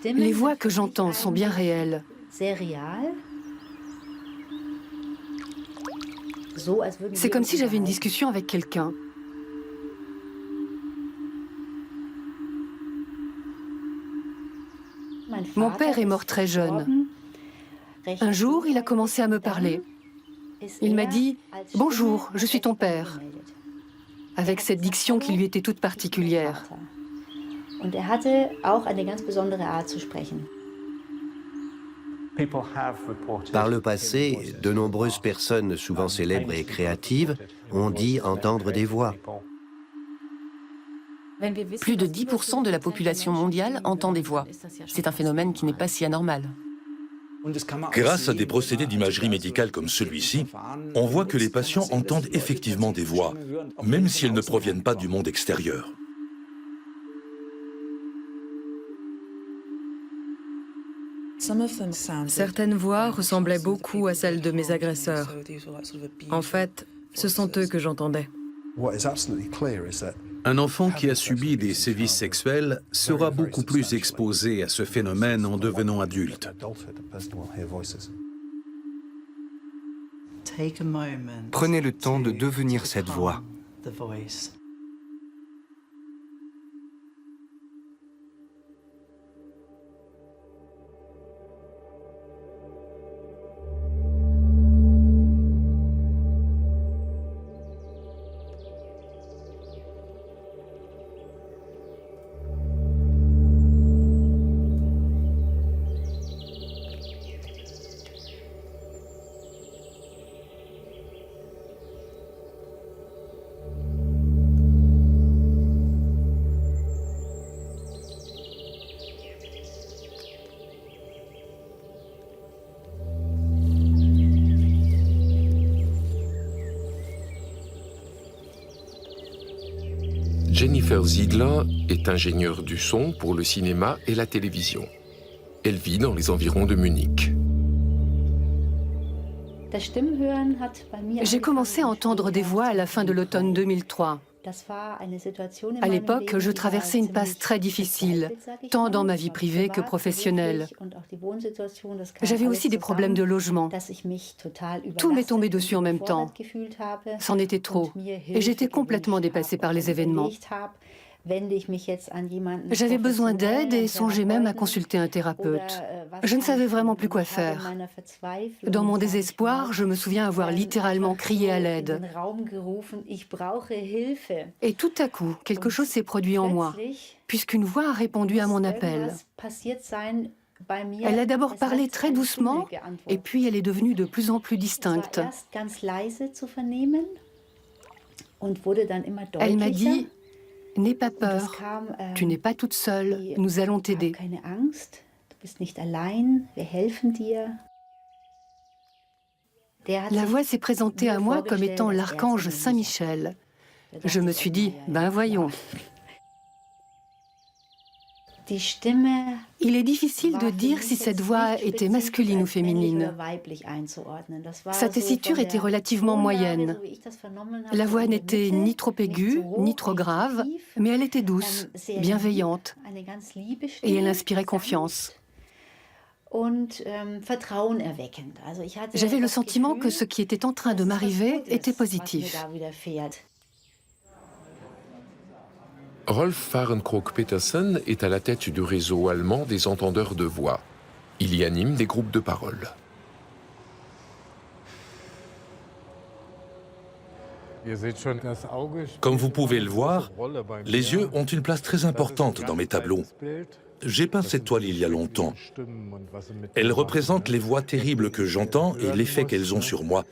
Les voix que j'entends sont bien réelles. C'est comme si j'avais une discussion avec quelqu'un. Mon père est mort très jeune. Un jour, il a commencé à me parler. Il m'a dit « Bonjour, je suis ton père », avec cette diction qui lui était toute particulière. Par le passé, de nombreuses personnes, souvent célèbres et créatives, ont dit entendre des voix. Plus de 10% de la population mondiale entend des voix. C'est un phénomène qui n'est pas si anormal. Grâce à des procédés d'imagerie médicale comme celui-ci, on voit que les patients entendent effectivement des voix, même si elles ne proviennent pas du monde extérieur. Certaines voix ressemblaient beaucoup à celles de mes agresseurs. En fait, ce sont eux que j'entendais. Un enfant qui a subi des sévices sexuels sera beaucoup plus exposé à ce phénomène en devenant adulte. Prenez le temps de devenir cette voix. Jennifer Ziegler est ingénieure du son pour le cinéma et la télévision. Elle vit dans les environs de Munich. J'ai commencé à entendre des voix à la fin de l'automne 2003. À l'époque, je traversais une passe très difficile, tant dans ma vie privée que professionnelle. J'avais aussi des problèmes de logement. Tout m'est tombé dessus en même temps. C'en était trop, et j'étais complètement dépassée par les événements. J'avais besoin d'aide et songeais même à consulter un thérapeute. Je ne savais vraiment plus quoi faire. Dans mon désespoir, je me souviens avoir littéralement crié à l'aide. Et tout à coup, quelque chose s'est produit en moi, puisqu'une voix a répondu à mon appel. Elle a d'abord parlé très doucement, et puis elle est devenue de plus en plus distincte. Elle m'a dit: n'aie pas peur, tu n'es pas toute seule, nous allons t'aider. La voix s'est présentée à moi comme étant l'archange Saint-Michel. Je me suis dit, ben voyons. Il est difficile de dire si cette voix était masculine ou féminine. Sa tessiture était relativement moyenne. La voix n'était ni trop aiguë, ni trop grave, mais elle était douce, bienveillante, et elle inspirait confiance. J'avais le sentiment que ce qui était en train de m'arriver était positif. Rolf Fahrenkrog-Petersen est à la tête du réseau allemand des entendeurs de voix. Il y anime des groupes de parole. Comme vous pouvez le voir, les yeux ont une place très importante dans mes tableaux. J'ai peint cette toile il y a longtemps. Elle représente les voix terribles que j'entends et l'effet qu'elles ont sur moi.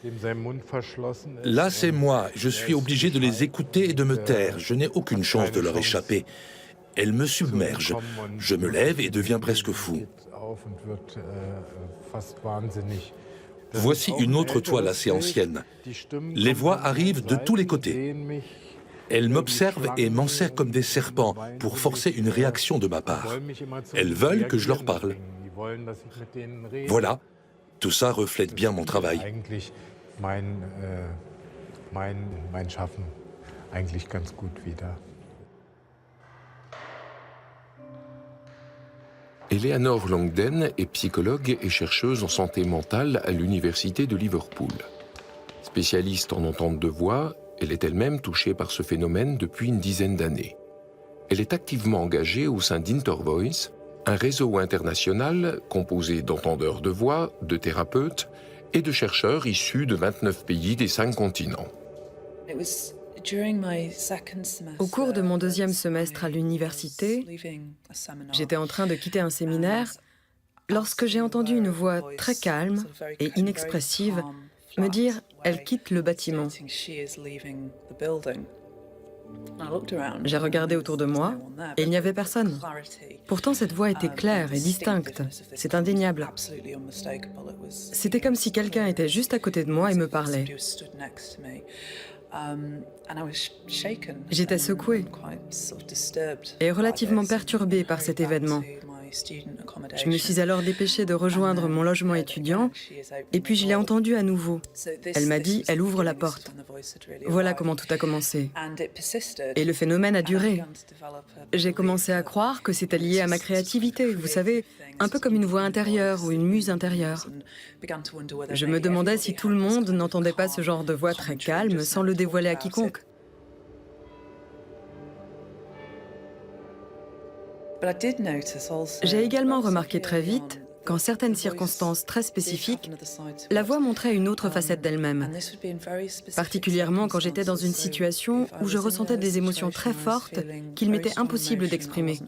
Là, c'est moi. Je suis obligé de les écouter et de me taire. Je n'ai aucune chance de leur échapper. Elles me submergent. Je me lève et deviens presque fou. Voici une autre toile assez ancienne. Les voix arrivent de tous les côtés. Elles m'observent et m'enserrent comme des serpents pour forcer une réaction de ma part. Elles veulent que je leur parle. Voilà, tout ça reflète bien mon travail. Et Eleanor Langden est psychologue et chercheuse en santé mentale à l'Université de Liverpool. Spécialiste en entente de voix, elle est elle-même touchée par ce phénomène depuis une dizaine d'années. Elle est activement engagée au sein d'Intervoice, un réseau international composé d'entendeurs de voix, de thérapeutes et de chercheurs issus de 29 pays des 5 continents. Au cours de mon deuxième semestre à l'université, j'étais en train de quitter un séminaire lorsque j'ai entendu une voix très calme et inexpressive me dire « Elle quitte le bâtiment ». J'ai regardé autour de moi et il n'y avait personne. Pourtant, cette voix était claire et distincte. C'est indéniable. C'était comme si quelqu'un était juste à côté de moi et me parlait. J'étais secouée et relativement perturbée par cet événement. Je me suis alors dépêchée de rejoindre mon logement étudiant et puis je l'ai entendue à nouveau. Elle m'a dit « Elle ouvre la porte ». Voilà comment tout a commencé. Et le phénomène a duré. J'ai commencé à croire que c'était lié à ma créativité, vous savez, un peu comme une voix intérieure ou une muse intérieure. Je me demandais si tout le monde n'entendait pas ce genre de voix très calme sans le dévoiler à quiconque. J'ai également remarqué très vite qu'en certaines circonstances très spécifiques, la voix montrait une autre facette d'elle-même, particulièrement quand j'étais dans une situation où je ressentais des émotions très fortes qu'il m'était impossible d'exprimer.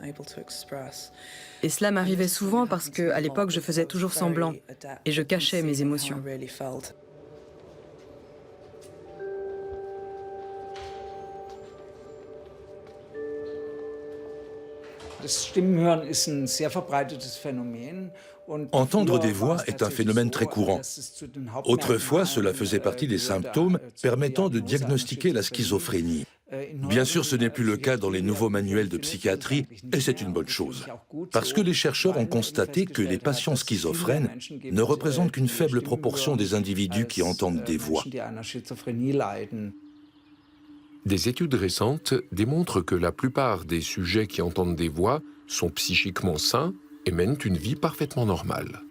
Et cela m'arrivait souvent parce qu'à l'époque, je faisais toujours semblant et je cachais mes émotions. Entendre des voix est un phénomène très courant. Autrefois, cela faisait partie des symptômes permettant de diagnostiquer la schizophrénie. Bien sûr, ce n'est plus le cas dans les nouveaux manuels de psychiatrie, et c'est une bonne chose. Parce que les chercheurs ont constaté que les patients schizophrènes ne représentent qu'une faible proportion des individus qui entendent des voix. Des études récentes démontrent que la plupart des sujets qui entendent des voix sont psychiquement sains et mènent une vie parfaitement normale.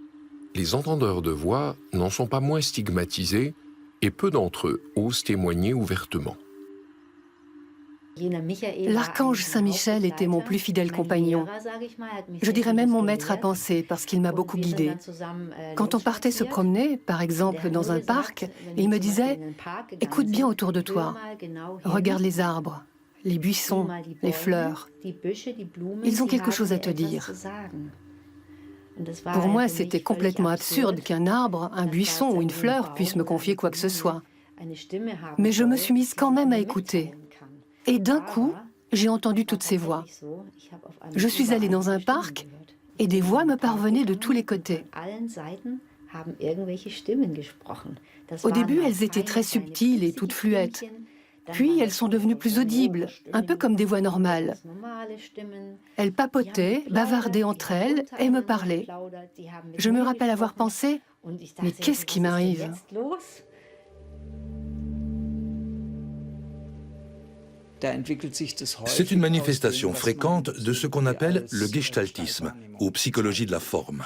Les entendeurs de voix n'en sont pas moins stigmatisés et peu d'entre eux osent témoigner ouvertement. L'archange Saint-Michel était mon plus fidèle compagnon. Je dirais même mon maître à penser, parce qu'il m'a beaucoup guidée. Quand on partait se promener, par exemple dans un parc, il me disait « Écoute bien autour de toi, regarde les arbres, les buissons, les fleurs. Ils ont quelque chose à te dire. » Pour moi, c'était complètement absurde qu'un arbre, un buisson ou une fleur puisse me confier quoi que ce soit. Mais je me suis mise quand même à écouter. Et d'un coup, j'ai entendu toutes ces voix. Je suis allée dans un parc et des voix me parvenaient de tous les côtés. Au début, elles étaient très subtiles et toutes fluettes. Puis, elles sont devenues plus audibles, un peu comme des voix normales. Elles papotaient, bavardaient entre elles et me parlaient. Je me rappelle avoir pensé « Mais qu'est-ce qui m'arrive ?» C'est une manifestation fréquente de ce qu'on appelle le gestaltisme, ou psychologie de la forme.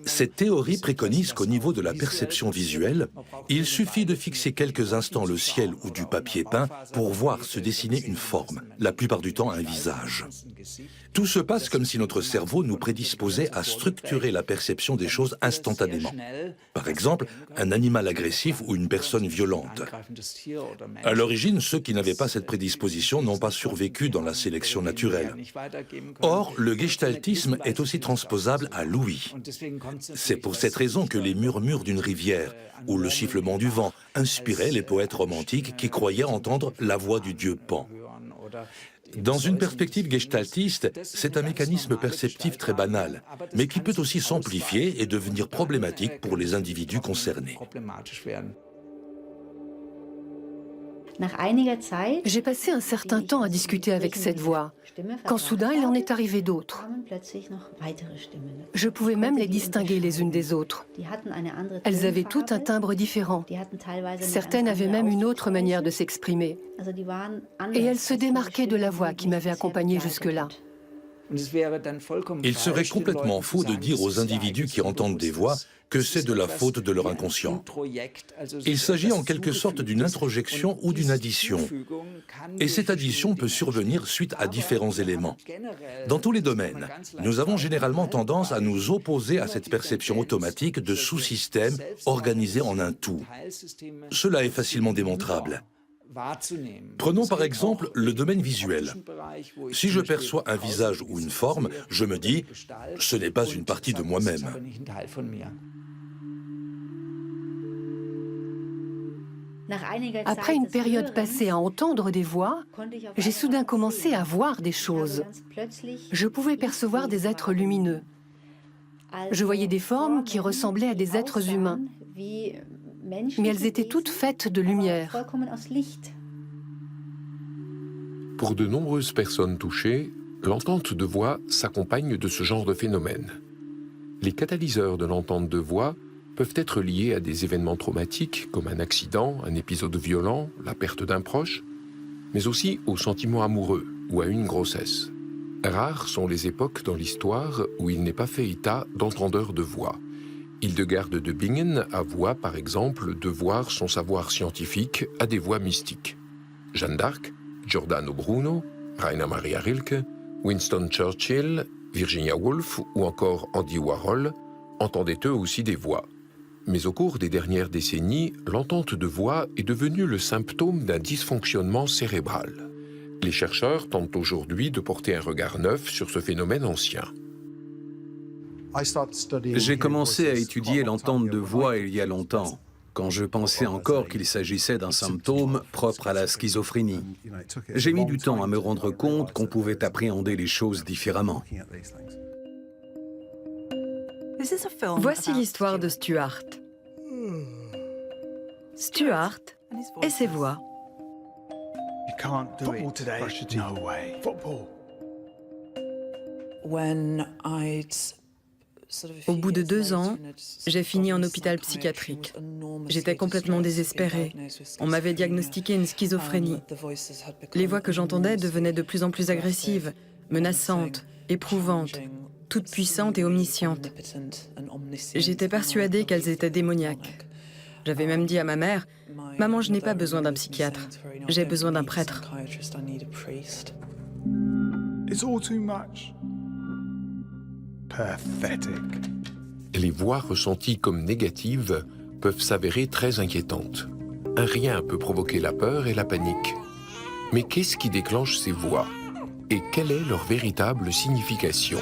Cette théorie préconise qu'au niveau de la perception visuelle, il suffit de fixer quelques instants le ciel ou du papier peint pour voir se dessiner une forme, la plupart du temps un visage. Tout se passe comme si notre cerveau nous prédisposait à structurer la perception des choses instantanément. Par exemple, un animal agressif ou une personne violente. À l'origine, ceux qui n'avaient pas cette prédisposition n'ont pas survécu dans la sélection naturelle. Or, le gestaltisme est aussi transposable à l'ouïe. C'est pour cette raison que les murmures d'une rivière ou le sifflement du vent inspiraient les poètes romantiques qui croyaient entendre la voix du dieu Pan. Dans une perspective gestaltiste, c'est un mécanisme perceptif très banal, mais qui peut aussi s'amplifier et devenir problématique pour les individus concernés. J'ai passé un certain temps à discuter avec cette voix, quand soudain il en est arrivé d'autres. Je pouvais même les distinguer les unes des autres. Elles avaient toutes un timbre différent. Certaines avaient même une autre manière de s'exprimer. Et elles se démarquaient de la voix qui m'avait accompagnée jusque-là. Il serait complètement faux de dire aux individus qui entendent des voix que c'est de la faute de leur inconscient. Il s'agit en quelque sorte d'une introjection ou d'une addition. Et cette addition peut survenir suite à différents éléments. Dans tous les domaines, nous avons généralement tendance à nous opposer à cette perception automatique de sous-systèmes organisés en un tout. Cela est facilement démontrable. Prenons par exemple le domaine visuel. Si je perçois un visage ou une forme, je me dis « ce n'est pas une partie de moi-même ». Après une période passée à entendre des voix, j'ai soudain commencé à voir des choses. Je pouvais percevoir des êtres lumineux. Je voyais des formes qui ressemblaient à des êtres humains, mais elles étaient toutes faites de lumière. Pour de nombreuses personnes touchées, l'entente de voix s'accompagne de ce genre de phénomène. Les catalyseurs de l'entente de voix peuvent être liés à des événements traumatiques comme un accident, un épisode violent, la perte d'un proche, mais aussi aux sentiments amoureux ou à une grossesse. Rares sont les époques dans l'histoire où il n'est pas fait état d'entendeurs de voix. Hildegarde de Bingen avoua par exemple devoir son savoir scientifique à des voix mystiques. Jeanne d'Arc, Giordano Bruno, Rainer Maria Rilke, Winston Churchill, Virginia Woolf ou encore Andy Warhol entendaient eux aussi des voix. Mais au cours des dernières décennies, l'entente de voix est devenue le symptôme d'un dysfonctionnement cérébral. Les chercheurs tentent aujourd'hui de porter un regard neuf sur ce phénomène ancien. J'ai commencé à étudier l'entente de voix il y a longtemps, quand je pensais encore qu'il s'agissait d'un symptôme propre à la schizophrénie. J'ai mis du temps à me rendre compte qu'on pouvait appréhender les choses différemment. Voici l'histoire de Stuart. Stuart et ses voix. Au bout de 2 ans, j'ai fini en hôpital psychiatrique. J'étais complètement désespérée. On m'avait diagnostiqué une schizophrénie. Les voix que j'entendais devenaient de plus en plus agressives, menaçantes, éprouvantes, toutes puissantes et omniscientes. J'étais persuadée qu'elles étaient démoniaques. J'avais même dit à ma mère, « Maman, je n'ai pas besoin d'un psychiatre, j'ai besoin d'un prêtre. » Les voix ressenties comme négatives peuvent s'avérer très inquiétantes. Un rien peut provoquer la peur et la panique. Mais qu'est-ce qui déclenche ces voix? Et quelle est leur véritable signification?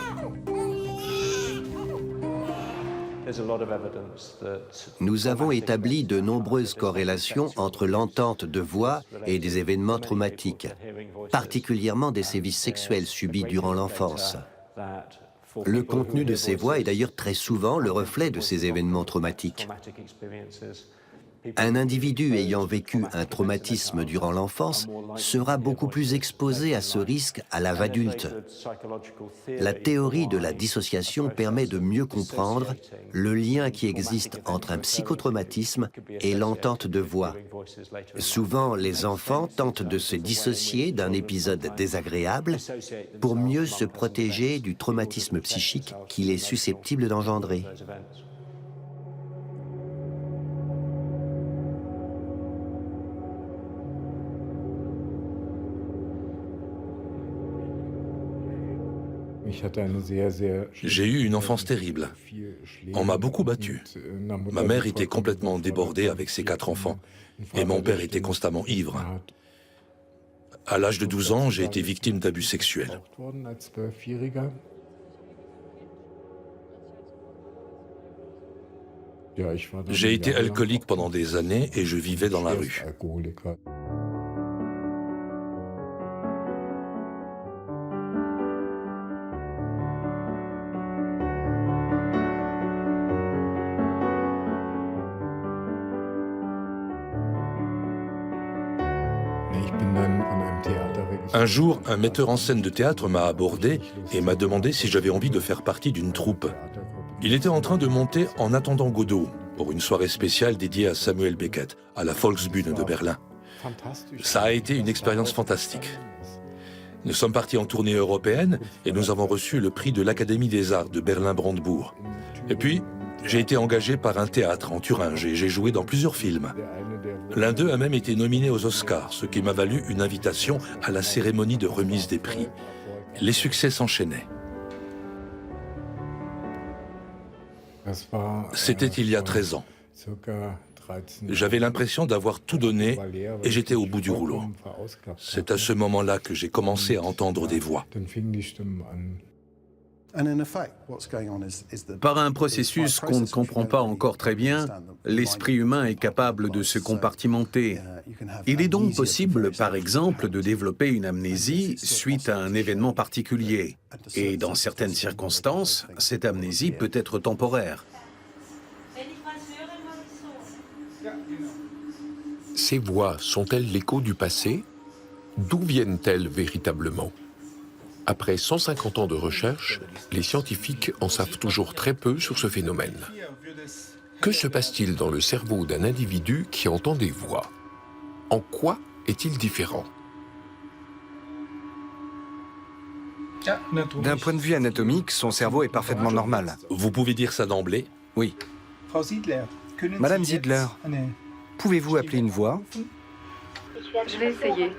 Nous avons établi de nombreuses corrélations entre l'entente de voix et des événements traumatiques, particulièrement des sévices sexuels subis durant l'enfance. Le contenu de ces voix est d'ailleurs très souvent le reflet de ces événements traumatiques. Un individu ayant vécu un traumatisme durant l'enfance sera beaucoup plus exposé à ce risque à l'âge adulte. La théorie de la dissociation permet de mieux comprendre le lien qui existe entre un psychotraumatisme et l'entente de voix. Souvent, les enfants tentent de se dissocier d'un épisode désagréable pour mieux se protéger du traumatisme psychique qu'il est susceptible d'engendrer. J'ai eu une enfance terrible. On m'a beaucoup battu. Ma mère était complètement débordée avec ses 4 enfants et mon père était constamment ivre. À l'âge de 12 ans, j'ai été victime d'abus sexuels. J'ai été alcoolique pendant des années et je vivais dans la rue. Un jour, un metteur en scène de théâtre m'a abordé et m'a demandé si j'avais envie de faire partie d'une troupe. Il était en train de monter En attendant Godot pour une soirée spéciale dédiée à Samuel Beckett, à la Volksbühne de Berlin. Ça a été une expérience fantastique. Nous sommes partis en tournée européenne et nous avons reçu le prix de l'Académie des Arts de Berlin-Brandebourg. Et puis, j'ai été engagé par un théâtre en Thuringe et j'ai joué dans plusieurs films. L'un d'eux a même été nominé aux Oscars, ce qui m'a valu une invitation à la cérémonie de remise des prix. Les succès s'enchaînaient. C'était il y a 13 ans. J'avais l'impression d'avoir tout donné et j'étais au bout du rouleau. C'est à ce moment-là que j'ai commencé à entendre des voix. Par un processus qu'on ne comprend pas encore très bien, l'esprit humain est capable de se compartimenter. Il est donc possible, par exemple, de développer une amnésie suite à un événement particulier. Et dans certaines circonstances, cette amnésie peut être temporaire. Ces voix sont-elles l'écho du passé? D'où viennent-elles véritablement? Après 150 ans de recherche, les scientifiques en savent toujours très peu sur ce phénomène. Que se passe-t-il dans le cerveau d'un individu qui entend des voix? En quoi est-il différent? D'un point de vue anatomique, son cerveau est parfaitement normal. Vous pouvez dire ça d'emblée? Oui. Madame Zidler, pouvez-vous appeler une voix? Je vais essayer.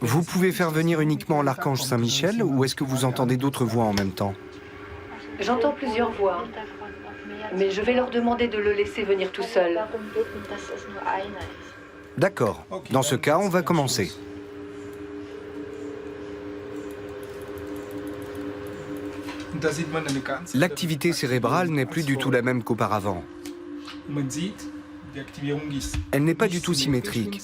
Vous pouvez faire venir uniquement l'archange Saint-Michel ou est-ce que vous entendez d'autres voix en même temps? J'entends plusieurs voix, mais je vais leur demander de le laisser venir tout seul. D'accord. Dans ce cas, on va commencer. L'activité cérébrale n'est plus du tout la même qu'auparavant. Elle n'est pas du tout symétrique.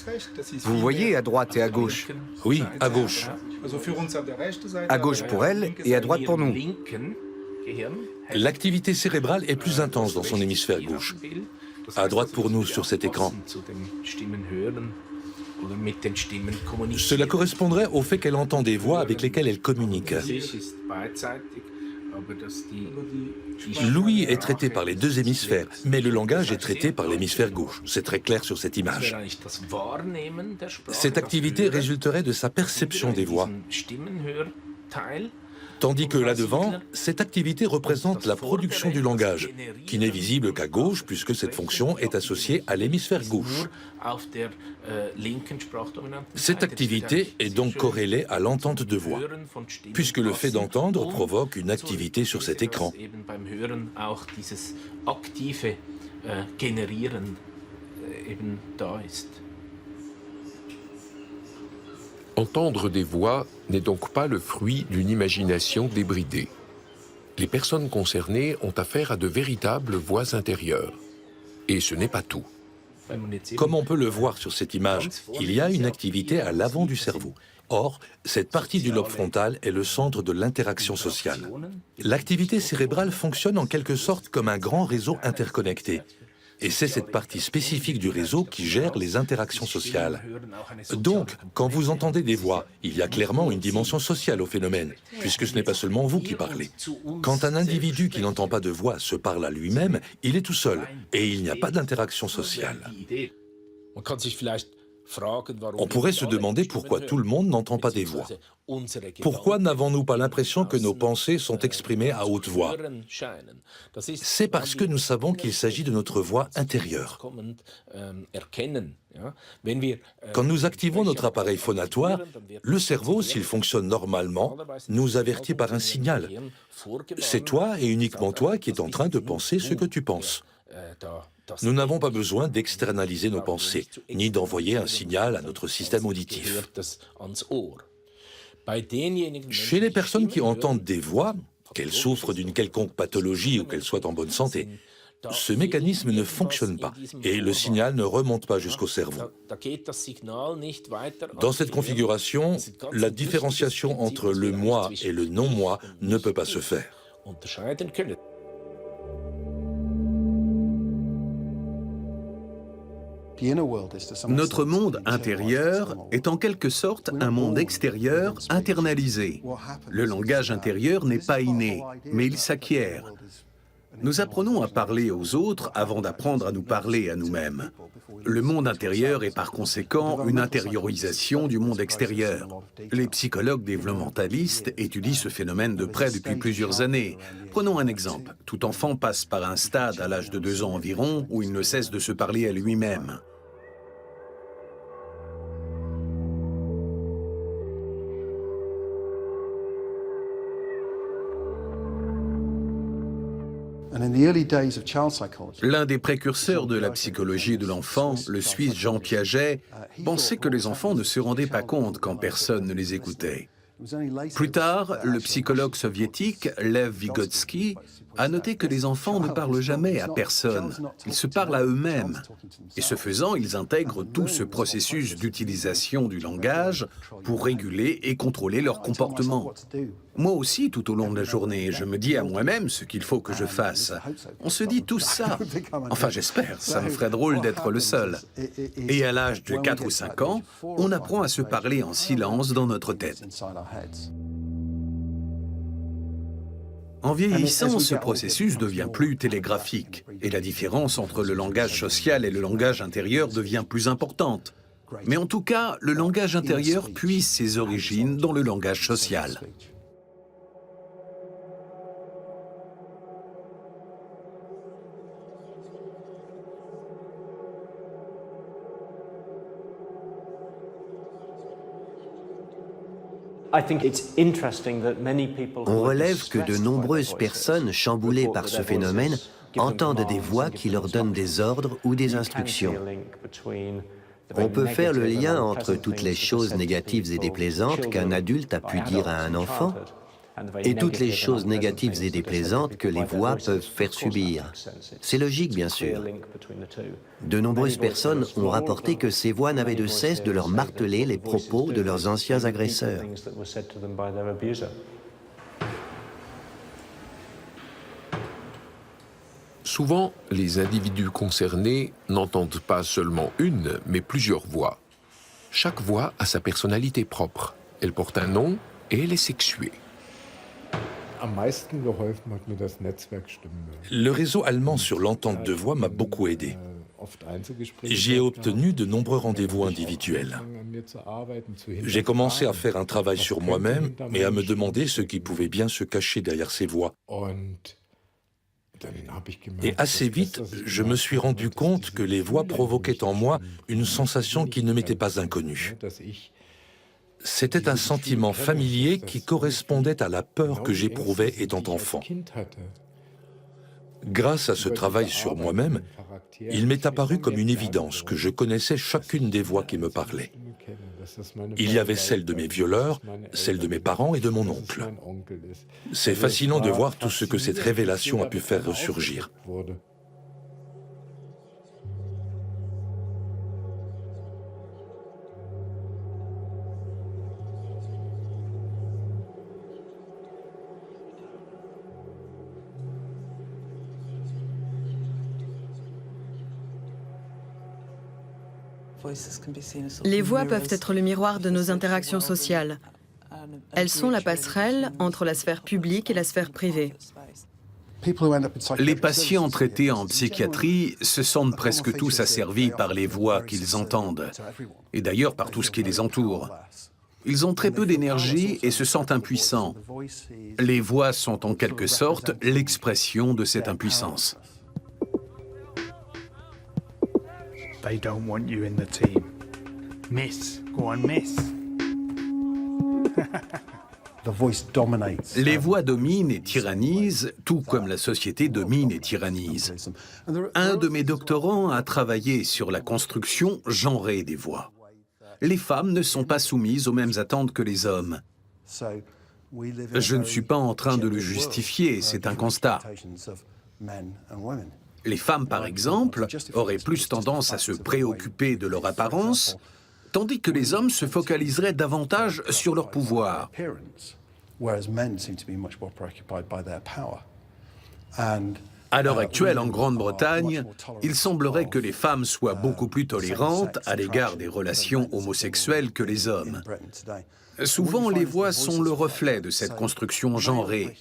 Vous voyez à droite et à gauche. Oui, à gauche. À gauche pour elle et à droite pour nous. L'activité cérébrale est plus intense dans son hémisphère gauche. À droite pour nous sur cet écran. Cela correspondrait au fait qu'elle entend des voix avec lesquelles elle communique. L'ouïe est traité par les deux hémisphères, mais le langage est traité par l'hémisphère gauche. C'est très clair sur cette image. Cette activité résulterait de sa perception des voix. Tandis que là-devant, cette activité représente la production du langage, qui n'est visible qu'à gauche puisque cette fonction est associée à l'hémisphère gauche. Cette activité est donc corrélée à l'entente de voix, puisque le fait d'entendre provoque une activité sur cet écran. Entendre des voix n'est donc pas le fruit d'une imagination débridée. Les personnes concernées ont affaire à de véritables voix intérieures. Et ce n'est pas tout. Comme on peut le voir sur cette image, il y a une activité à l'avant du cerveau. Or, cette partie du lobe frontal est le centre de l'interaction sociale. L'activité cérébrale fonctionne en quelque sorte comme un grand réseau interconnecté. Et c'est cette partie spécifique du réseau qui gère les interactions sociales. Donc, quand vous entendez des voix, il y a clairement une dimension sociale au phénomène, puisque ce n'est pas seulement vous qui parlez. Quand un individu qui n'entend pas de voix se parle à lui-même, il est tout seul, et il n'y a pas d'interaction sociale. On pourrait se demander pourquoi tout le monde n'entend pas des voix. Pourquoi n'avons-nous pas l'impression que nos pensées sont exprimées à haute voix? C'est parce que nous savons qu'il s'agit de notre voix intérieure. Quand nous activons notre appareil phonatoire, le cerveau, s'il fonctionne normalement, nous avertit par un signal. C'est toi et uniquement toi qui es en train de penser ce que tu penses. Nous n'avons pas besoin d'externaliser nos pensées, ni d'envoyer un signal à notre système auditif. Chez les personnes qui entendent des voix, qu'elles souffrent d'une quelconque pathologie ou qu'elles soient en bonne santé, ce mécanisme ne fonctionne pas et le signal ne remonte pas jusqu'au cerveau. Dans cette configuration, la différenciation entre le moi et le non-moi ne peut pas se faire. Notre monde intérieur est en quelque sorte un monde extérieur internalisé. Le langage intérieur n'est pas inné, mais il s'acquiert. Nous apprenons à parler aux autres avant d'apprendre à nous parler à nous-mêmes. Le monde intérieur est par conséquent une intériorisation du monde extérieur. Les psychologues développementalistes étudient ce phénomène de près depuis plusieurs années. Prenons un exemple. Tout enfant passe par un stade à l'âge de 2 ans environ où il ne cesse de se parler à lui-même. L'un des précurseurs de la psychologie de l'enfant, le Suisse Jean Piaget, pensait que les enfants ne se rendaient pas compte quand personne ne les écoutait. Plus tard, le psychologue soviétique Lev Vygotsky a noté que les enfants ne parlent jamais à personne, ils se parlent à eux-mêmes. Et ce faisant, ils intègrent tout ce processus d'utilisation du langage pour réguler et contrôler leur comportement. Moi aussi, tout au long de la journée, je me dis à moi-même ce qu'il faut que je fasse. On se dit tous ça. Enfin, j'espère, ça me ferait drôle d'être le seul. Et à l'âge de 4 ou 5 ans, on apprend à se parler en silence dans notre tête. En vieillissant, ce processus devient plus télégraphique et la différence entre le langage social et le langage intérieur devient plus importante. Mais en tout cas, le langage intérieur puise ses origines dans le langage social. On relève que de nombreuses personnes chamboulées par ce phénomène entendent des voix qui leur donnent des ordres ou des instructions. On peut faire le lien entre toutes les choses négatives et déplaisantes qu'un adulte a pu dire à un enfant et toutes les choses négatives et déplaisantes que les voix peuvent faire subir. C'est logique, bien sûr. De nombreuses personnes ont rapporté que ces voix n'avaient de cesse de leur marteler les propos de leurs anciens agresseurs. Souvent, les individus concernés n'entendent pas seulement une, mais plusieurs voix. Chaque voix a sa personnalité propre. Elle porte un nom et elle est sexuée. Le réseau allemand sur l'entente de voix m'a beaucoup aidé. J'y ai obtenu de nombreux rendez-vous individuels. J'ai commencé à faire un travail sur moi-même et à me demander ce qui pouvait bien se cacher derrière ces voix. Et assez vite, je me suis rendu compte que les voix provoquaient en moi une sensation qui ne m'était pas inconnue. C'était un sentiment familier qui correspondait à la peur que j'éprouvais étant enfant. Grâce à ce travail sur moi-même, il m'est apparu comme une évidence que je connaissais chacune des voix qui me parlaient. Il y avait celle de mes violeurs, celle de mes parents et de mon oncle. C'est fascinant de voir tout ce que cette révélation a pu faire ressurgir. Les voix peuvent être le miroir de nos interactions sociales. Elles sont la passerelle entre la sphère publique et la sphère privée. Les patients traités en psychiatrie se sentent presque tous asservis par les voix qu'ils entendent, et d'ailleurs par tout ce qui les entoure. Ils ont très peu d'énergie et se sentent impuissants. Les voix sont en quelque sorte l'expression de cette impuissance. They don't want you in the team. Miss, go on, miss. Les voix dominent et tyrannisent, tout comme la société domine et tyrannise. Un de mes doctorants a travaillé sur la construction genrée des voix. Les femmes ne sont pas soumises aux mêmes attentes que les hommes. Je ne suis pas en train de le justifier, c'est un constat. Les femmes, par exemple, auraient plus tendance à se préoccuper de leur apparence, tandis que les hommes se focaliseraient davantage sur leur pouvoir. À l'heure actuelle, en Grande-Bretagne, il semblerait que les femmes soient beaucoup plus tolérantes à l'égard des relations homosexuelles que les hommes. Souvent, les voix sont le reflet de cette construction genrée.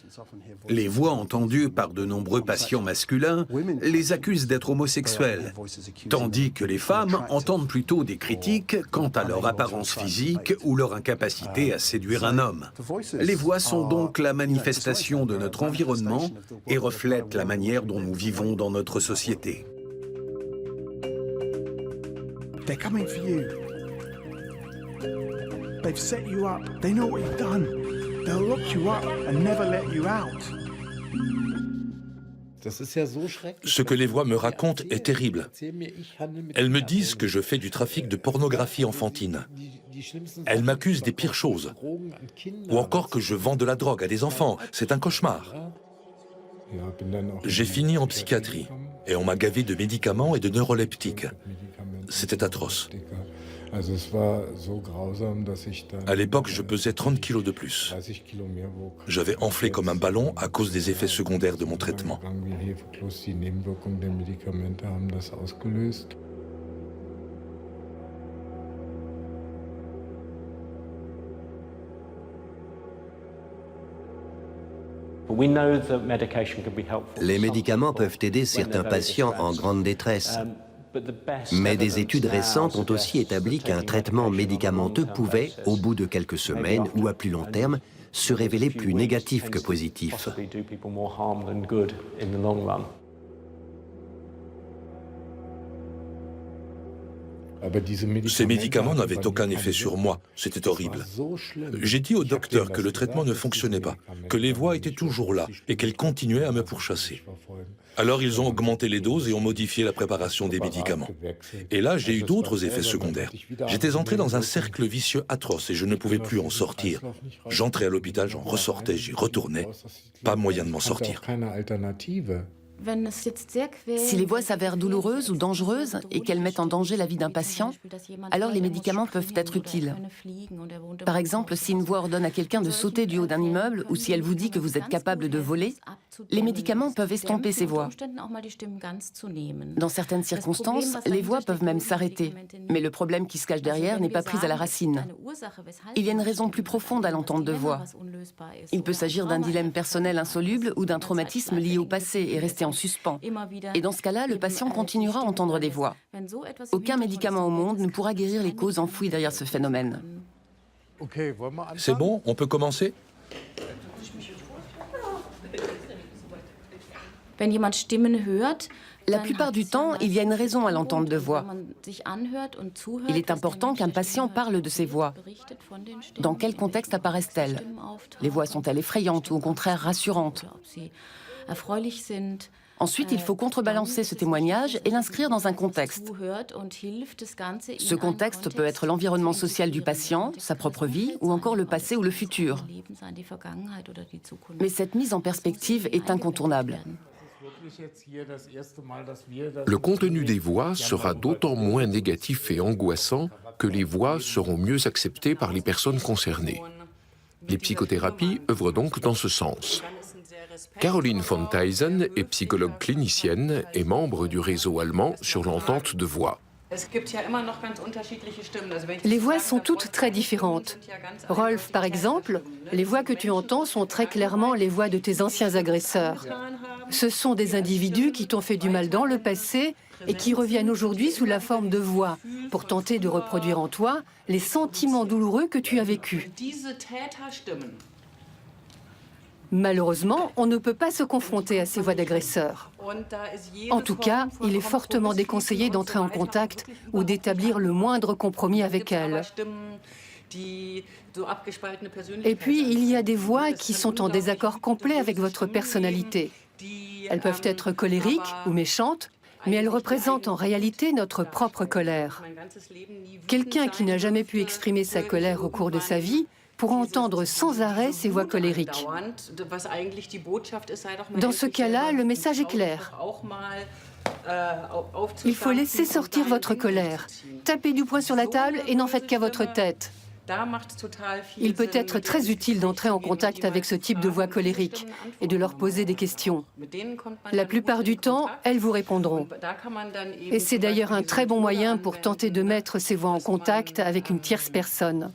Les voix entendues par de nombreux patients masculins les accusent d'être homosexuels, tandis que les femmes entendent plutôt des critiques quant à leur apparence physique ou leur incapacité à séduire un homme. Les voix sont donc la manifestation de notre environnement et reflètent la manière dont nous vivons dans notre société. They're coming for you. They've set you up. They know what you've done. They'll lock you up and never let you out. Ce que les voix me racontent est terrible. Elles me disent que je fais du trafic de pornographie enfantine. Elles m'accusent des pires choses. Ou encore que je vends de la drogue à des enfants. C'est un cauchemar. J'ai fini en psychiatrie et on m'a gavé de médicaments et de neuroleptiques. C'était atroce. À l'époque, je pesais 30 kilos de plus. J'avais enflé comme un ballon à cause des effets secondaires de mon traitement. Les médicaments peuvent aider certains patients en grande détresse. Mais des études récentes ont aussi établi qu'un traitement médicamenteux pouvait, au bout de quelques semaines ou à plus long terme, se révéler plus négatif que positif. Ces médicaments n'avaient aucun effet sur moi. C'était horrible. J'ai dit au docteur que le traitement ne fonctionnait pas, que les voix étaient toujours là et qu'elles continuaient à me pourchasser. Alors ils ont augmenté les doses et ont modifié la préparation des médicaments. Et là, j'ai eu d'autres effets secondaires. J'étais entré dans un cercle vicieux atroce et je ne pouvais plus en sortir. J'entrais à l'hôpital, j'en ressortais, j'y retournais. Pas moyen de m'en sortir. Si les voix s'avèrent douloureuses ou dangereuses et qu'elles mettent en danger la vie d'un patient, alors les médicaments peuvent être utiles. Par exemple, si une voix ordonne à quelqu'un de sauter du haut d'un immeuble ou si elle vous dit que vous êtes capable de voler, les médicaments peuvent estomper ces voix. Dans certaines circonstances, les voix peuvent même s'arrêter. Mais le problème qui se cache derrière n'est pas pris à la racine. Il y a une raison plus profonde à l'entente de voix. Il peut s'agir d'un dilemme personnel insoluble ou d'un traumatisme lié au passé et rester en suspens. Et dans ce cas-là, le patient continuera à entendre des voix. Aucun médicament au monde ne pourra guérir les causes enfouies derrière ce phénomène. C'est bon, on peut commencer ? La plupart du temps, il y a une raison à l'entente de voix. Il est important qu'un patient parle de ses voix. Dans quel contexte apparaissent-elles? Les voix sont-elles effrayantes ou au contraire rassurantes? Ensuite, il faut contrebalancer ce témoignage et l'inscrire dans un contexte. Ce contexte peut être l'environnement social du patient, sa propre vie, ou encore le passé ou le futur. Mais cette mise en perspective est incontournable. Le contenu des voix sera d'autant moins négatif et angoissant que les voix seront mieux acceptées par les personnes concernées. Les psychothérapies œuvrent donc dans ce sens. Caroline von Theysen est psychologue clinicienne et membre du réseau allemand sur l'entente de voix. Les voix sont toutes très différentes. Rolf, par exemple, les voix que tu entends sont très clairement les voix de tes anciens agresseurs. Ce sont des individus qui t'ont fait du mal dans le passé et qui reviennent aujourd'hui sous la forme de voix pour tenter de reproduire en toi les sentiments douloureux que tu as vécus. Malheureusement, on ne peut pas se confronter à ces voix d'agresseurs. En tout cas, il est fortement déconseillé d'entrer en contact ou d'établir le moindre compromis avec elles. Et puis, il y a des voix qui sont en désaccord complet avec votre personnalité. Elles peuvent être colériques ou méchantes, mais elles représentent en réalité notre propre colère. Quelqu'un qui n'a jamais pu exprimer sa colère au cours de sa vie pour entendre sans arrêt ces voix colériques. Dans ce cas-là, le message est clair. Il faut laisser sortir votre colère. Tapez du poing sur la table et n'en faites qu'à votre tête. Il peut être très utile d'entrer en contact avec ce type de voix colérique et de leur poser des questions. La plupart du temps, elles vous répondront. Et c'est d'ailleurs un très bon moyen pour tenter de mettre ces voix en contact avec une tierce personne.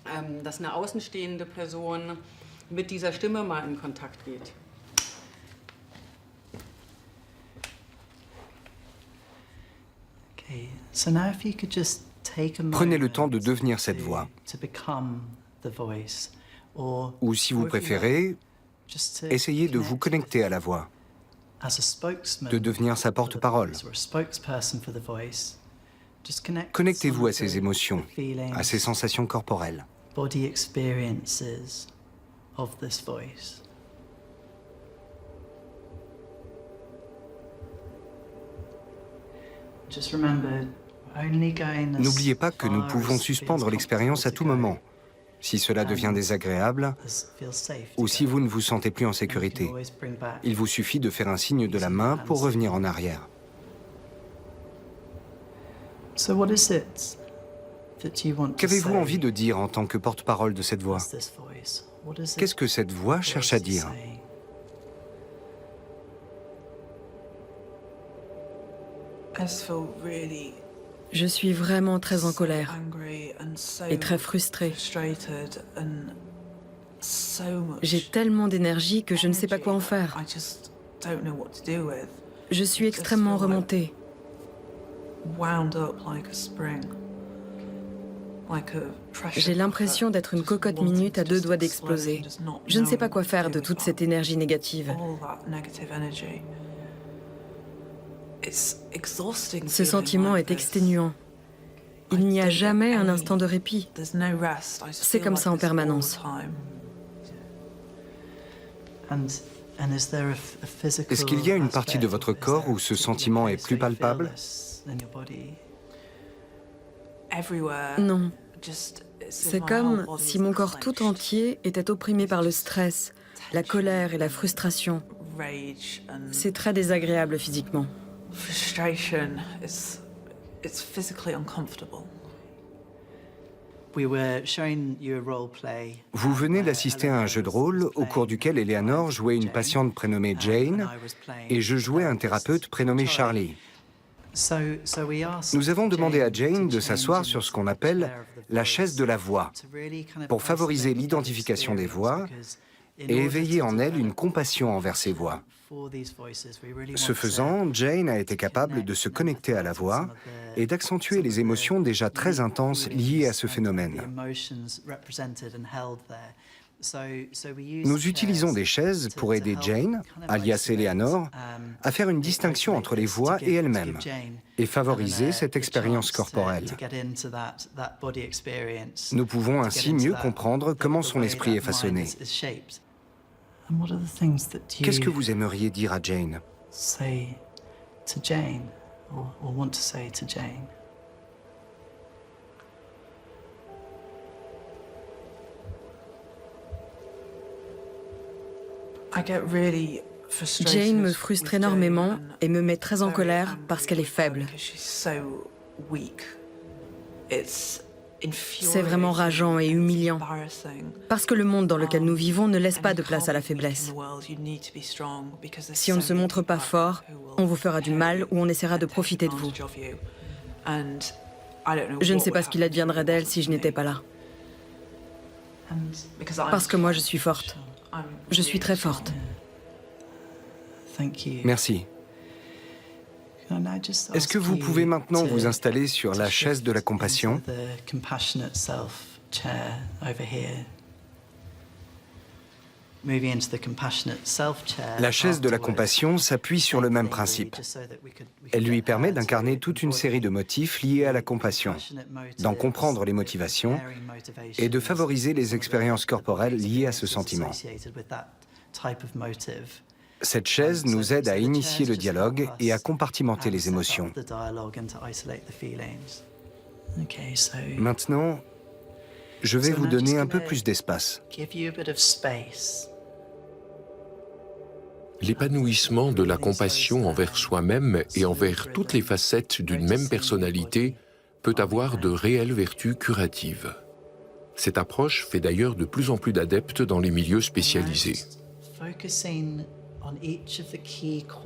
Prenez le temps de devenir cette voix. Ou si vous préférez, essayez de vous connecter à la voix, de devenir sa porte-parole. Connectez-vous à ses émotions, à ses sensations corporelles. N'oubliez pas que nous pouvons suspendre l'expérience à tout moment, si cela devient désagréable ou si vous ne vous sentez plus en sécurité. Il vous suffit de faire un signe de la main pour revenir en arrière. Qu'avez-vous envie de dire en tant que porte-parole de cette voix? Qu'est-ce que cette voix cherche à dire? Je suis vraiment très en colère et très frustrée. J'ai tellement d'énergie que je ne sais pas quoi en faire. Je suis extrêmement remontée. J'ai l'impression d'être une cocotte minute à deux doigts d'exploser. Je ne sais pas quoi faire de toute cette énergie négative. Ce sentiment est exténuant. Il n'y a jamais un instant de répit. C'est comme ça en permanence. Est-ce qu'il y a une partie de votre corps où ce sentiment est plus palpable? Non. C'est comme si mon corps tout entier était opprimé par le stress, la colère et la frustration. C'est très désagréable physiquement. Vous venez d'assister à un jeu de rôle au cours duquel Eleanor jouait une patiente prénommée Jane et je jouais un thérapeute prénommé Charlie. Nous avons demandé à Jane de s'asseoir sur ce qu'on appelle la chaise de la voix pour favoriser l'identification des voix et éveiller en elle une compassion envers ces voix. Ce faisant, Jane a été capable de se connecter à la voix et d'accentuer les émotions déjà très intenses liées à ce phénomène. Nous utilisons des chaises pour aider Jane, alias Eleanor, à faire une distinction entre les voix et elle-même et favoriser cette expérience corporelle. Nous pouvons ainsi mieux comprendre comment son esprit est façonné. Qu'est-ce que vous aimeriez dire à Jane? Jane me frustre énormément et me met très en colère parce qu'elle est faible. C'est vraiment rageant et humiliant, parce que le monde dans lequel nous vivons ne laisse pas de place à la faiblesse. Si on ne se montre pas fort, on vous fera du mal ou on essaiera de profiter de vous. Je ne sais pas ce qu'il adviendrait d'elle si je n'étais pas là. Parce que moi, je suis forte. Je suis très forte. Merci. Est-ce que vous pouvez maintenant vous installer sur la chaise de la compassion? La chaise de la compassion s'appuie sur le même principe. Elle lui permet d'incarner toute une série de motifs liés à la compassion, d'en comprendre les motivations et de favoriser les expériences corporelles liées à ce sentiment. Cette chaise nous aide à initier le dialogue et à compartimenter les émotions. Maintenant, je vais vous donner un peu plus d'espace. L'épanouissement de la compassion envers soi-même et envers toutes les facettes d'une même personnalité peut avoir de réelles vertus curatives. Cette approche fait d'ailleurs de plus en plus d'adeptes dans les milieux spécialisés.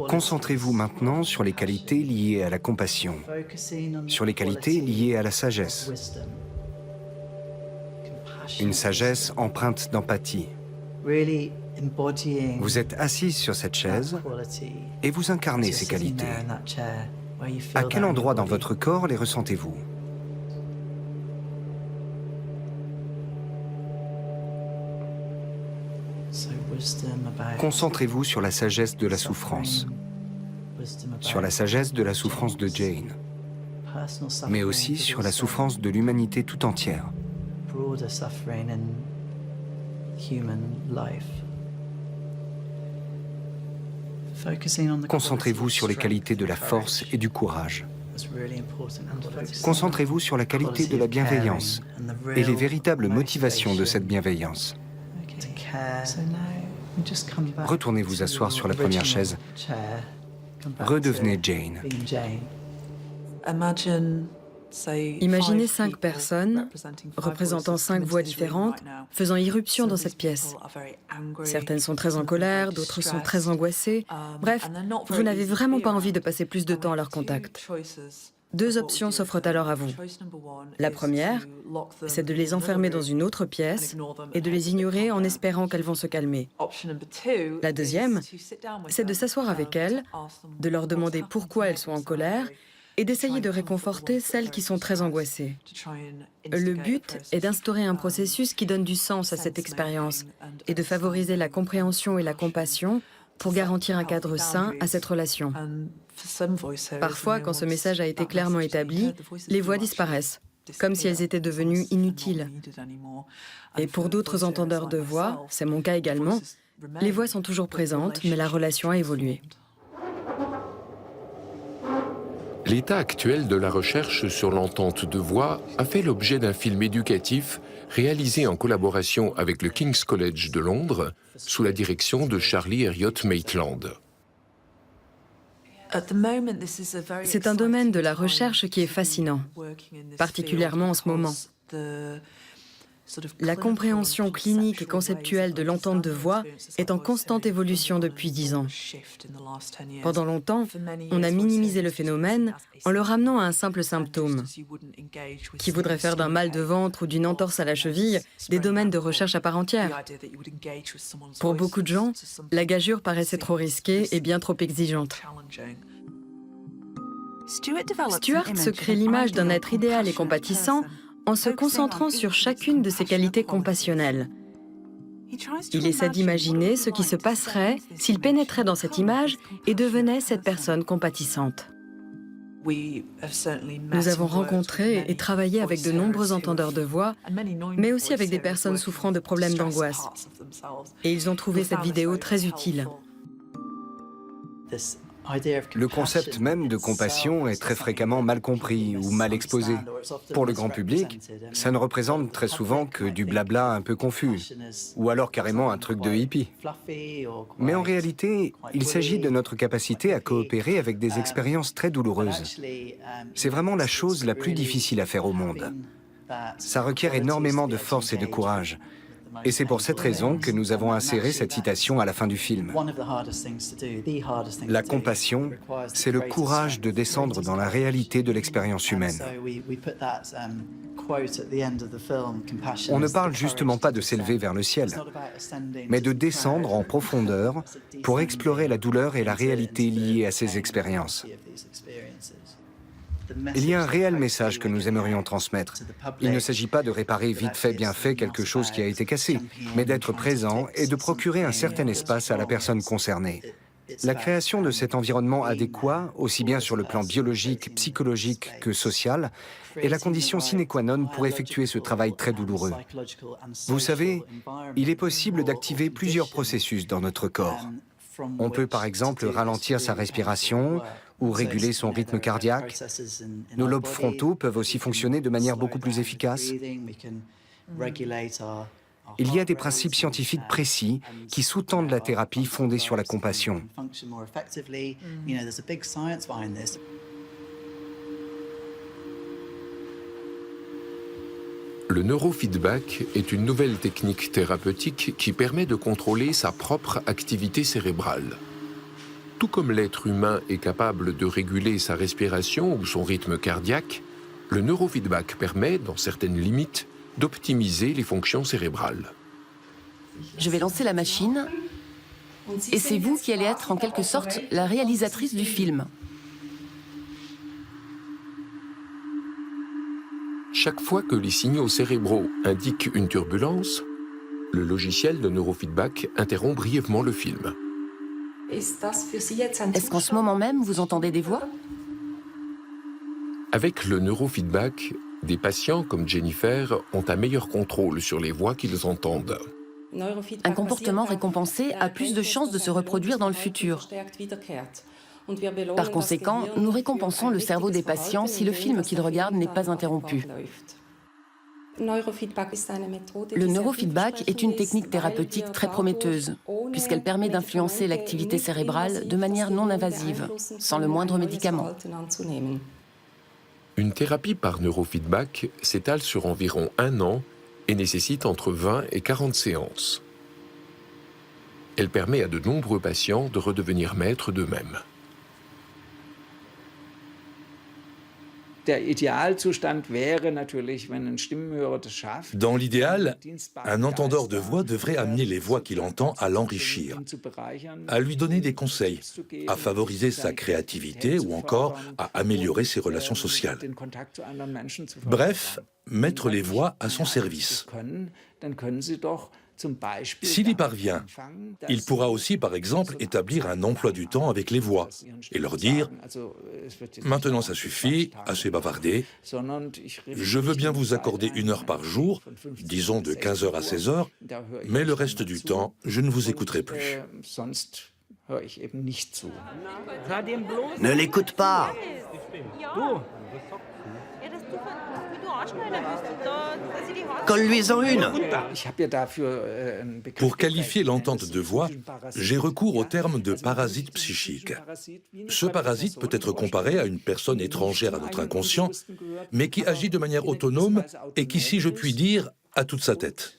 Concentrez-vous maintenant sur les qualités liées à la compassion, sur les qualités liées à la sagesse. Une sagesse empreinte d'empathie. Vous êtes assise sur cette chaise et vous incarnez ces qualités. À quel endroit dans votre corps les ressentez-vous ? Concentrez-vous sur la sagesse de la souffrance, sur la sagesse de la souffrance de Jane, mais aussi sur la souffrance de l'humanité tout entière. Concentrez-vous sur les qualités de la force et du courage. Concentrez-vous sur la qualité de la bienveillance et les véritables motivations de cette bienveillance. Retournez vous asseoir sur la première chaise. Redevenez Jane. Imaginez 5 personnes représentant 5 voix différentes faisant irruption dans cette pièce. Certaines sont très en colère, d'autres sont très angoissées. Bref, vous n'avez vraiment pas envie de passer plus de temps à leur contact. 2 options s'offrent alors à vous. La première, c'est de les enfermer dans une autre pièce et de les ignorer en espérant qu'elles vont se calmer. La deuxième, c'est de s'asseoir avec elles, de leur demander pourquoi elles sont en colère et d'essayer de réconforter celles qui sont très angoissées. Le but est d'instaurer un processus qui donne du sens à cette expérience et de favoriser la compréhension et la compassion pour garantir un cadre sain à cette relation. Parfois, quand ce message a été clairement établi, les voix disparaissent, comme si elles étaient devenues inutiles. Et pour d'autres entendeurs de voix, c'est mon cas également, les voix sont toujours présentes, mais la relation a évolué. L'état actuel de la recherche sur l'entente de voix a fait l'objet d'un film éducatif réalisé en collaboration avec le King's College de Londres, sous la direction de Charlie Heriot Maitland. C'est un domaine de la recherche qui est fascinant, particulièrement en ce moment. La compréhension clinique et conceptuelle de l'entente de voix est en constante évolution depuis 10 ans. Pendant longtemps, on a minimisé le phénomène en le ramenant à un simple symptôme. Qui voudrait faire d'un mal de ventre ou d'une entorse à la cheville des domaines de recherche à part entière. Pour beaucoup de gens, la gageure paraissait trop risquée et bien trop exigeante. Stuart se crée l'image d'un être idéal et compatissant en se concentrant sur chacune de ses qualités compassionnelles. Il essaie d'imaginer ce qui se passerait s'il pénétrait dans cette image et devenait cette personne compatissante. Nous avons rencontré et travaillé avec de nombreux entendeurs de voix, mais aussi avec des personnes souffrant de problèmes d'angoisse. Et ils ont trouvé cette vidéo très utile. Le concept même de compassion est très fréquemment mal compris ou mal exposé. Pour le grand public, ça ne représente très souvent que du blabla un peu confus, ou alors carrément un truc de hippie. Mais en réalité, il s'agit de notre capacité à coopérer avec des expériences très douloureuses. C'est vraiment la chose la plus difficile à faire au monde. Ça requiert énormément de force et de courage. Et c'est pour cette raison que nous avons inséré cette citation à la fin du film. La compassion, c'est le courage de descendre dans la réalité de l'expérience humaine. On ne parle justement pas de s'élever vers le ciel, mais de descendre en profondeur pour explorer la douleur et la réalité liées à ces expériences. Il y a un réel message que nous aimerions transmettre. Il ne s'agit pas de réparer vite fait, bien fait quelque chose qui a été cassé, mais d'être présent et de procurer un certain espace à la personne concernée. La création de cet environnement adéquat, aussi bien sur le plan biologique, psychologique que social, est la condition sine qua non pour effectuer ce travail très douloureux. Vous savez, il est possible d'activer plusieurs processus dans notre corps. On peut par exemple ralentir sa respiration ou réguler son rythme cardiaque. Nos lobes frontaux peuvent aussi fonctionner de manière beaucoup plus efficace. Il y a des principes scientifiques précis qui sous-tendent la thérapie fondée sur la compassion. Le neurofeedback est une nouvelle technique thérapeutique qui permet de contrôler sa propre activité cérébrale. Tout comme l'être humain est capable de réguler sa respiration ou son rythme cardiaque, le neurofeedback permet, dans certaines limites, d'optimiser les fonctions cérébrales. Je vais lancer la machine et c'est vous qui allez être en quelque sorte la réalisatrice du film. Chaque fois que les signaux cérébraux indiquent une turbulence, le logiciel de neurofeedback interrompt brièvement le film. Est-ce qu'en ce moment même, vous entendez des voix? Avec le neurofeedback, des patients comme Jennifer ont un meilleur contrôle sur les voix qu'ils entendent. Un comportement récompensé a plus de chances de se reproduire dans le futur. Par conséquent, nous récompensons le cerveau des patients si le film qu'ils regardent n'est pas interrompu. Le neurofeedback est une technique thérapeutique très prometteuse, puisqu'elle permet d'influencer l'activité cérébrale de manière non invasive, sans le moindre médicament. Une thérapie par neurofeedback s'étale sur environ 1 an et nécessite entre 20 et 40 séances. Elle permet à de nombreux patients de redevenir maîtres d'eux-mêmes. Dans l'idéal, un entendeur de voix devrait amener les voix qu'il entend à l'enrichir, à lui donner des conseils, à favoriser sa créativité ou encore à améliorer ses relations sociales. Bref, mettre les voix à son service. S'il y parvient, il pourra aussi, par exemple, établir un emploi du temps avec les voix et leur dire « Maintenant ça suffit, assez bavardé, je veux bien vous accorder 1 heure par jour, disons de 15h à 16h, mais le reste du temps, je ne vous écouterai plus. » Ne l'écoute pas. Colle-lui-en une. Pour qualifier l'entente de voix, j'ai recours au terme de parasite psychique. Ce parasite peut être comparé à une personne étrangère à notre inconscient, mais qui agit de manière autonome et qui, si je puis dire, a toute sa tête.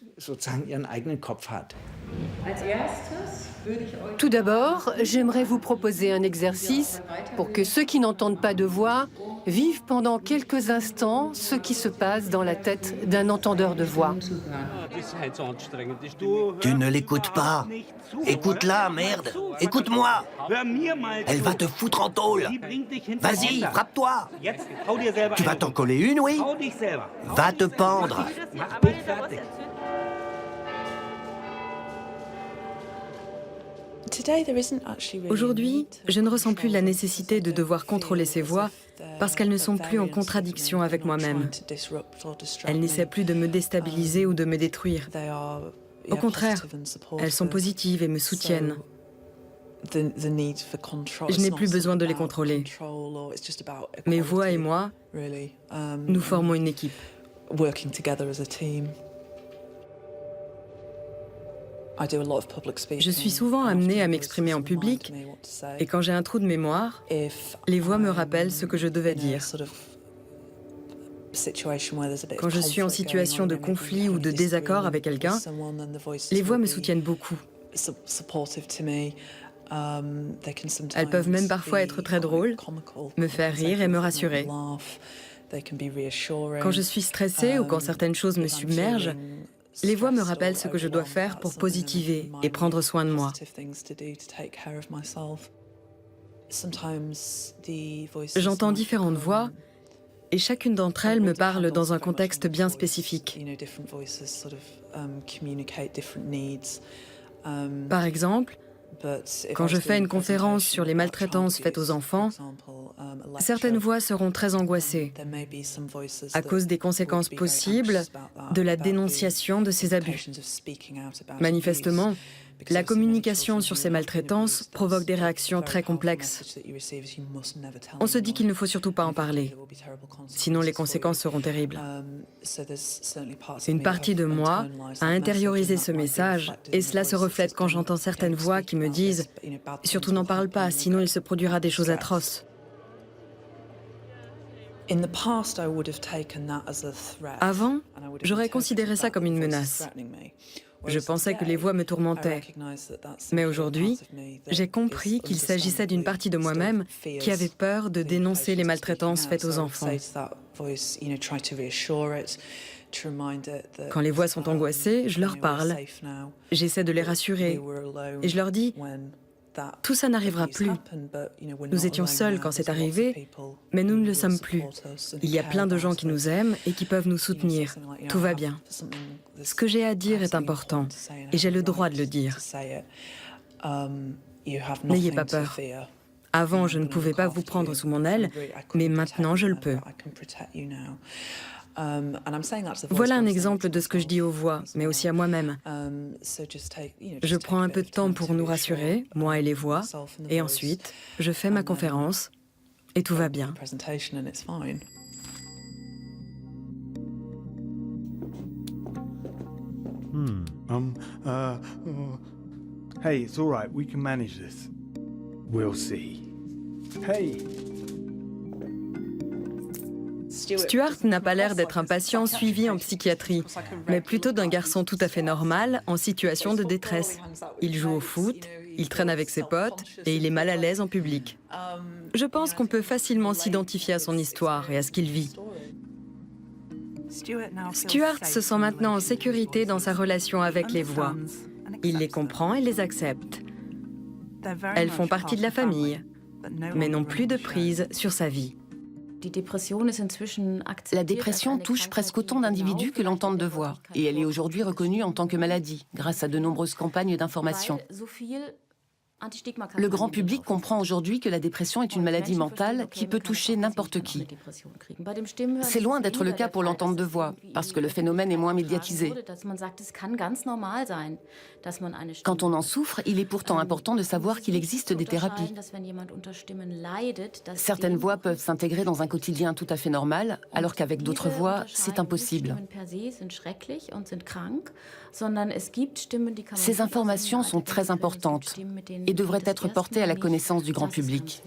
Tout d'abord, j'aimerais vous proposer un exercice pour que ceux qui n'entendent pas de voix vivent pendant quelques instants ce qui se passe dans la tête d'un entendeur de voix. Tu ne l'écoutes pas. Écoute-la, merde. Écoute-moi. Elle va te foutre en tôle. Vas-y, frappe-toi. Tu vas t'en coller une, oui? Va te pendre. Aujourd'hui, je ne ressens plus la nécessité de devoir contrôler ces voix parce qu'elles ne sont plus en contradiction avec moi-même. Elles n'essaient plus de me déstabiliser ou de me détruire. Au contraire, elles sont positives et me soutiennent. Je n'ai plus besoin de les contrôler. Mes voix et moi, nous formons une équipe. Je suis souvent amenée à m'exprimer en public et quand j'ai un trou de mémoire, les voix me rappellent ce que je devais dire. Quand je suis en situation de conflit ou de désaccord avec quelqu'un, les voix me soutiennent beaucoup. Elles peuvent même parfois être très drôles, me faire rire et me rassurer. Quand je suis stressée ou quand certaines choses me submergent, les voix me rappellent ce que je dois faire pour positiver et prendre soin de moi. J'entends différentes voix et chacune d'entre elles me parle dans un contexte bien spécifique. Par exemple, quand je fais une conférence sur les maltraitances faites aux enfants, certaines voix seront très angoissées à cause des conséquences possibles de la dénonciation de ces abus. Manifestement, la communication sur ces maltraitances provoque des réactions très complexes. On se dit qu'il ne faut surtout pas en parler, sinon les conséquences seront terribles. Une partie de moi a intériorisé ce message et cela se reflète quand j'entends certaines voix qui me disent « Surtout n'en parle pas, sinon il se produira des choses atroces ». Avant, j'aurais considéré ça comme une menace. Je pensais que les voix me tourmentaient. Mais aujourd'hui, j'ai compris qu'il s'agissait d'une partie de moi-même qui avait peur de dénoncer les maltraitances faites aux enfants. Quand les voix sont angoissées, je leur parle. J'essaie de les rassurer. Et je leur dis, tout ça n'arrivera plus. Nous étions seuls quand c'est arrivé, mais nous ne le sommes plus. Il y a plein de gens qui nous aiment et qui peuvent nous soutenir. Tout va bien. Ce que j'ai à dire est important et j'ai le droit de le dire. N'ayez pas peur. Avant, je ne pouvais pas vous prendre sous mon aile, mais maintenant, je le peux. Voilà un exemple de ce que je dis aux voix, mais aussi à moi-même. Je prends un peu de temps pour nous rassurer, moi et les voix, et ensuite, je fais ma conférence, et tout va bien. Hey, it's all right. We can manage this. We'll see. Hey. Stuart n'a pas l'air d'être un patient suivi en psychiatrie, mais plutôt d'un garçon tout à fait normal en situation de détresse. Il joue au foot, il traîne avec ses potes et il est mal à l'aise en public. Je pense qu'on peut facilement s'identifier à son histoire et à ce qu'il vit. Stuart se sent maintenant en sécurité dans sa relation avec les voix. Il les comprend et les accepte. Elles font partie de la famille, mais n'ont plus de prise sur sa vie. La dépression touche presque autant d'individus que l'entente de voix, et elle est aujourd'hui reconnue en tant que maladie, grâce à de nombreuses campagnes d'information. Le grand public comprend aujourd'hui que la dépression est une maladie mentale qui peut toucher n'importe qui. C'est loin d'être le cas pour l'entente de voix, parce que le phénomène est moins médiatisé. Quand on en souffre, il est pourtant important de savoir qu'il existe des thérapies. Certaines voix peuvent s'intégrer dans un quotidien tout à fait normal, alors qu'avec d'autres voix, c'est impossible. Ces informations sont très importantes et devraient être portées à la connaissance du grand public.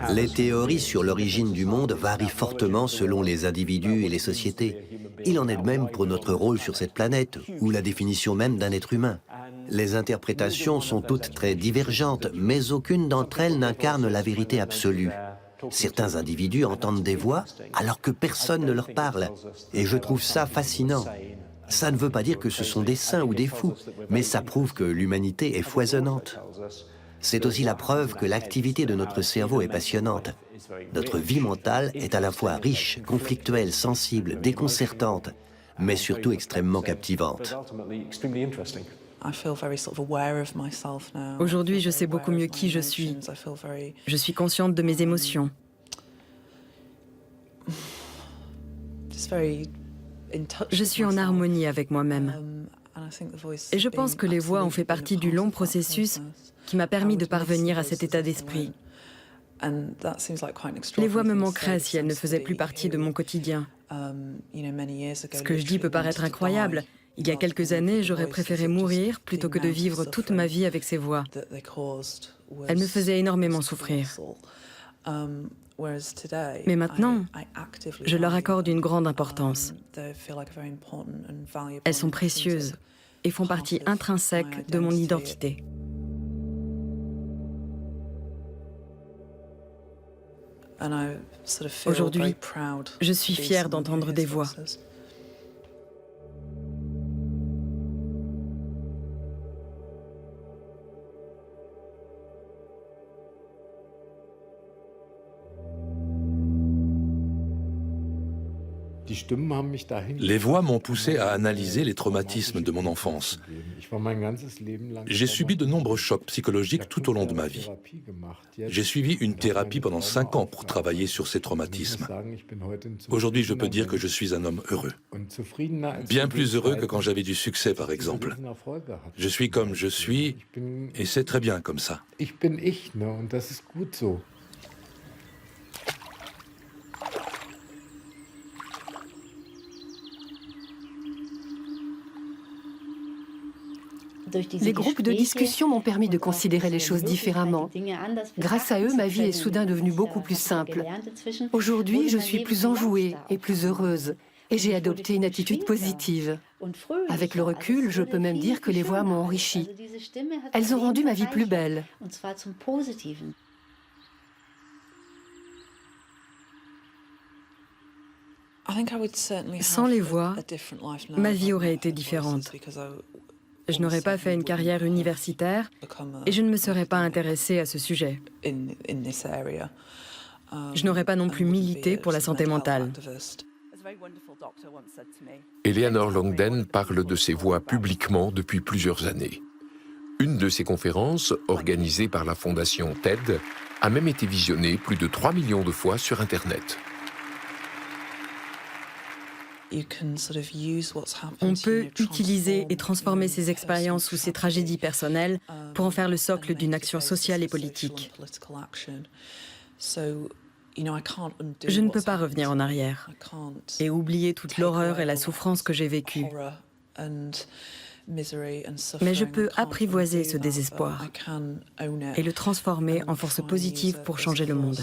Les théories sur l'origine du monde varient fortement selon les individus et les sociétés. Il en est de même pour notre rôle sur cette planète, ou la définition même d'un être humain. Les interprétations sont toutes très divergentes, mais aucune d'entre elles n'incarne la vérité absolue. Certains individus entendent des voix alors que personne ne leur parle, et je trouve ça fascinant. Ça ne veut pas dire que ce sont des saints ou des fous, mais ça prouve que l'humanité est foisonnante. C'est aussi la preuve que l'activité de notre cerveau est passionnante. Notre vie mentale est à la fois riche, conflictuelle, sensible, déconcertante, mais surtout extrêmement captivante. Aujourd'hui, je sais beaucoup mieux qui je suis. Je suis consciente de mes émotions. Je suis en harmonie avec moi-même. Et je pense que les voix ont fait partie du long processus qui m'a permis de parvenir à cet état d'esprit. Les voix me manqueraient si elles ne faisaient plus partie de mon quotidien. Ce que je dis peut paraître incroyable. Il y a quelques années, j'aurais préféré mourir plutôt que de vivre toute ma vie avec ces voix. Elles me faisaient énormément souffrir. Mais maintenant, je leur accorde une grande importance. Elles sont précieuses et font partie intrinsèque de mon identité. Aujourd'hui, je suis fière d'entendre des voix. Les voix m'ont poussé à analyser les traumatismes de mon enfance. J'ai subi de nombreux chocs psychologiques tout au long de ma vie. J'ai suivi une thérapie pendant 5 ans pour travailler sur ces traumatismes. Aujourd'hui, je peux dire que je suis un homme heureux. Bien plus heureux que quand j'avais du succès, par exemple. Je suis comme je suis, et c'est très bien comme ça. Les groupes de discussion m'ont permis de considérer les choses différemment. Grâce à eux, ma vie est soudain devenue beaucoup plus simple. Aujourd'hui, je suis plus enjouée et plus heureuse, et j'ai adopté une attitude positive. Avec le recul, je peux même dire que les voix m'ont enrichie. Elles ont rendu ma vie plus belle. Sans les voix, ma vie aurait été différente. Je n'aurais pas fait une carrière universitaire et je ne me serais pas intéressée à ce sujet. Je n'aurais pas non plus milité pour la santé mentale. Eleanor Longden parle de ses voix publiquement depuis plusieurs années. Une de ses conférences, organisée par la fondation TED, a même été visionnée plus de 3 millions de fois sur Internet. On peut utiliser et transformer ces expériences ou ces tragédies personnelles pour en faire le socle d'une action sociale et politique. Je ne peux pas revenir en arrière et oublier toute l'horreur et la souffrance que j'ai vécue. Mais je peux apprivoiser ce désespoir et le transformer en force positive pour changer le monde.